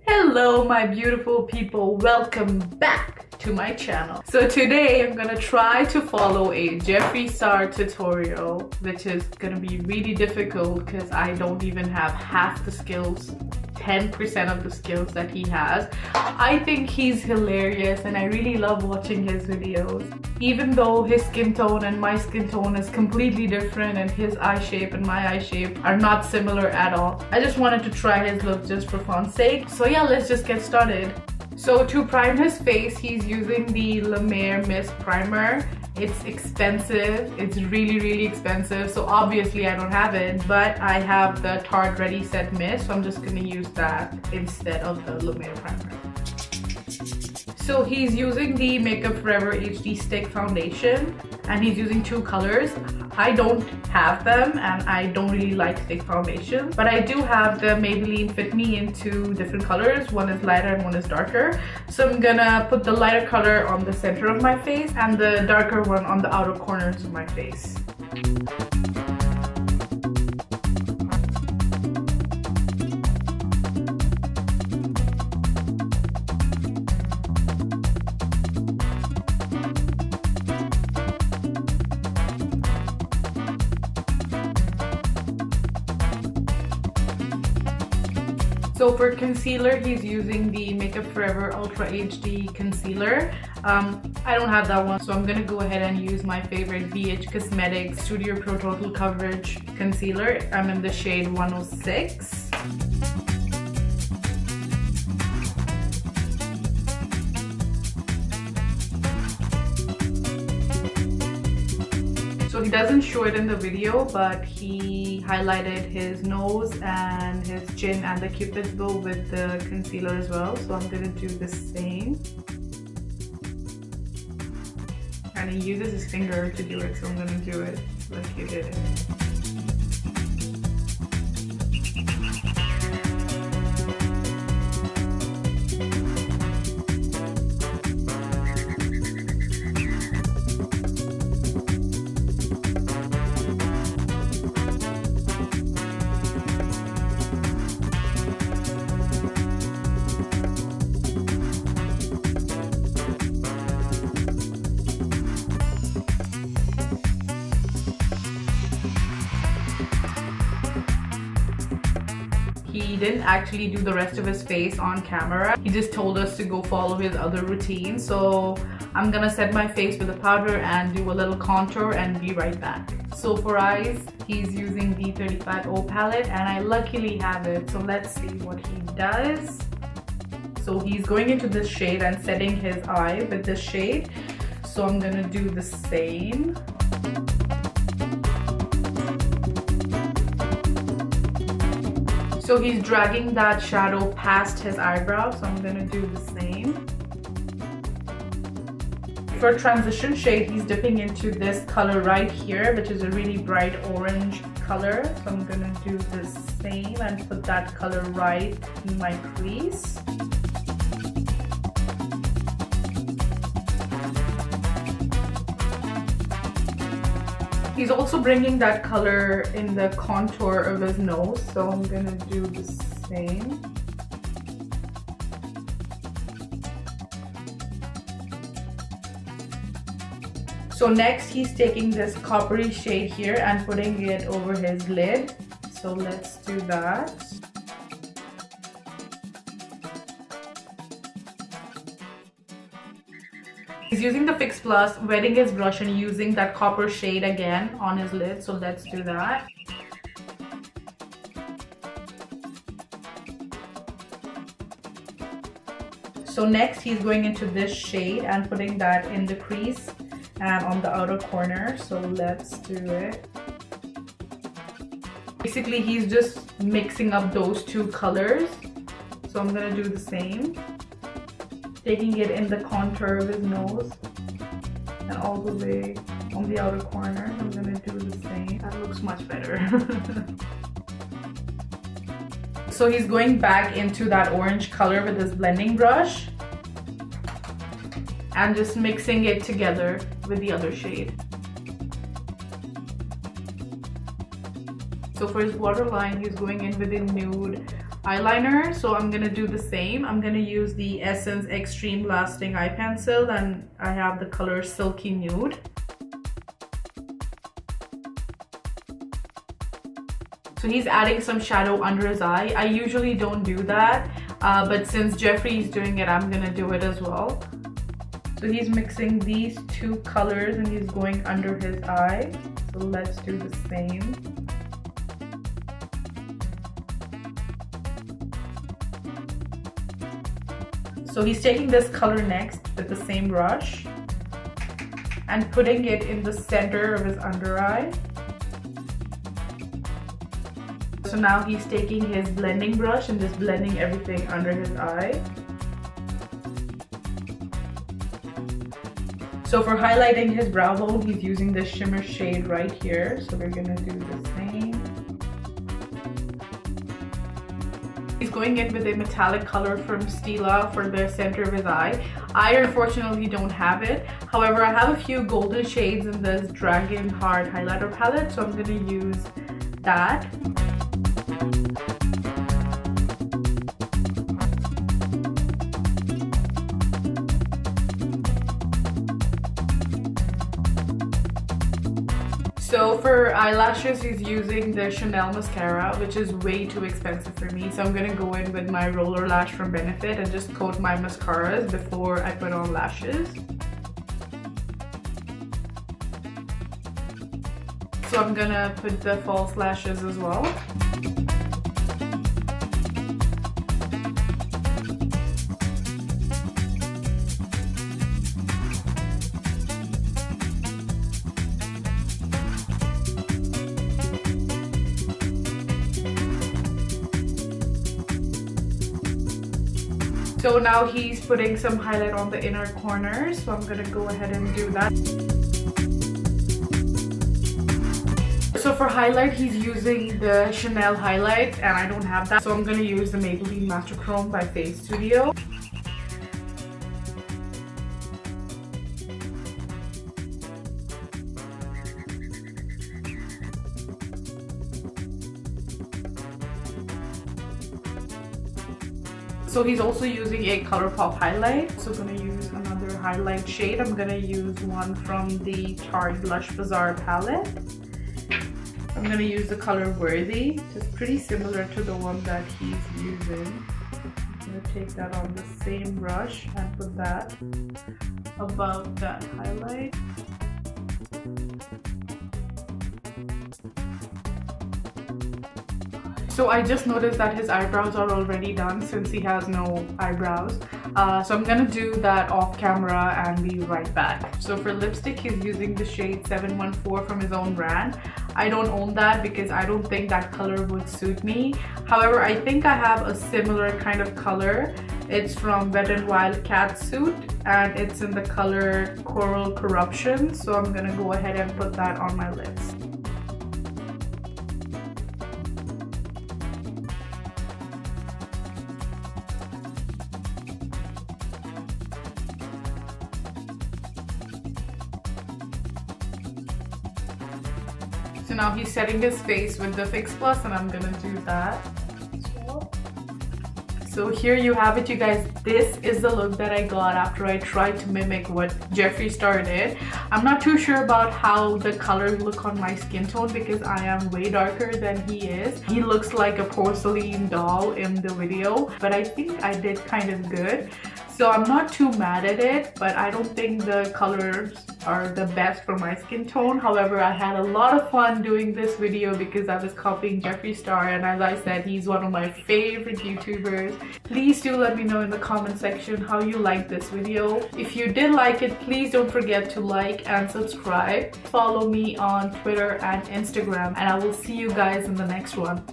Hello my beautiful people, welcome back to my channel. So today I'm gonna try to follow a Jeffree Star tutorial, which is gonna be really difficult because I don't even have half the skills, 10% of the skills that he has. I think he's hilarious and I really love watching his videos. Even though his skin tone and my skin tone is completely different and his eye shape and my eye shape are not similar at all. I just wanted to try his look just for fun's sake. So yeah, let's just get started. So to prime his face, he's using the La Mer Mist Primer. It's expensive, it's really expensive, so obviously I don't have it, but I have the Tarte Ready Set Mist, so I'm just gonna use that instead of the La Mer Primer. So he's using the Makeup Forever HD Stick Foundation and he's using two colors. I don't have them and I don't really like stick foundations, but I do have the Maybelline Fit Me in two different colors. One is lighter and one is darker. So I'm gonna put the lighter color on the center of my face and the darker one on the outer corners of my face. So for concealer, he's using the Makeup Forever Ultra HD Concealer. I don't have that one, so I'm gonna go ahead and use my favorite BH Cosmetics Studio Pro Total Coverage Concealer. I'm in the shade 106. So he doesn't show it in the video, but he highlighted his nose and his chin and the cupid's bow with the concealer as well. So I'm gonna do the same. And he uses his finger to do it, so I'm gonna do it like he did it. He didn't actually do the rest of his face on camera. He just told us to go follow his other routine. So I'm gonna set my face with a powder and do a little contour and be right back. So for eyes, he's using the 35O palette and I luckily have it. So let's see what he does. So he's going into this shade and setting his eye with this shade. So I'm gonna do the same. So he's dragging that shadow past his eyebrow, so I'm gonna do the same. For transition shade, he's dipping into this color right here, which is a really bright orange color. So I'm gonna do the same and put that color right in my crease. He's also bringing that color in the contour of his nose, so I'm gonna do the same. So next he's taking this coppery shade here and putting it over his lid. So let's do that. He's using the Fix Plus, wetting his brush and using that copper shade again on his lid. So let's do that. So next he's going into this shade and putting that in the crease and on the outer corner. So let's do it. Basically he's just mixing up those two colors. So I'm gonna do the same. Taking it in the contour of his nose and all the way on the outer corner. I'm gonna do the same. That looks much better. So he's going back into that orange color with his blending brush and just mixing it together with the other shade. So for his waterline, he's going in with a nude eyeliner. So I'm gonna do the same. I'm gonna use the Essence Extreme Lasting Eye Pencil, and I have the color Silky Nude. So he's adding some shadow under his eye. I usually don't do that, but since Jeffree is doing it, I'm gonna do it as well. So he's mixing these two colors and he's going under his eye. So let's do the same. So he's taking this color next with the same brush and putting it in the center of his under eye. So now he's taking his blending brush and just blending everything under his eye. So for highlighting his brow bone, he's using this shimmer shade right here. So we're gonna do the same. He's going in with a metallic color from Stila for the center of his eye. I unfortunately don't have it. However, I have a few golden shades in this Dragon Heart highlighter palette, so I'm gonna use that. So for eyelashes, he's using the Chanel mascara, which is way too expensive for me. So I'm gonna go in with my roller lash from Benefit and just coat my mascaras before I put on lashes. So I'm gonna put the false lashes as well. So now he's putting some highlight on the inner corners, so I'm gonna go ahead and do that. So for highlight, he's using the Chanel highlight, and I don't have that, so I'm gonna use the Maybelline Master Chrome by Face Studio. So he's also using a ColourPop highlight. So I'm gonna use another highlight shade. I'm gonna use one from the Tarte Blush Bazaar palette. I'm gonna use the color Worthy. It's pretty similar to the one that he's using. I'm gonna take that on the same brush and put that above that highlight. So I just noticed that his eyebrows are already done since he has no eyebrows. So I'm gonna do that off camera and be right back. So for lipstick, he's using the shade 714 from his own brand. I don't own that because I don't think that color would suit me. However, I think I have a similar kind of color. It's from Wet n Wild CATSUIT and it's in the color Coral Corruption. So I'm gonna go ahead and put that on my lips. So now he's setting his face with the Fix Plus and I'm gonna do that. So here you have it, you guys. This is the look that I got after I tried to mimic what Jeffree Star did. I'm not too sure about how the colors look on my skin tone because I am way darker than he is. He looks like a porcelain doll in the video, but I think I did kind of good. So I'm not too mad at it, but I don't think the colors are the best for my skin tone. However, I had a lot of fun doing this video because I was copying Jeffree Star, and as I said, he's one of my favorite YouTubers. Please do let me know in the comment section how you liked this video. If you did like it, please don't forget to like and subscribe. Follow me on Twitter and Instagram, and I will see you guys in the next one.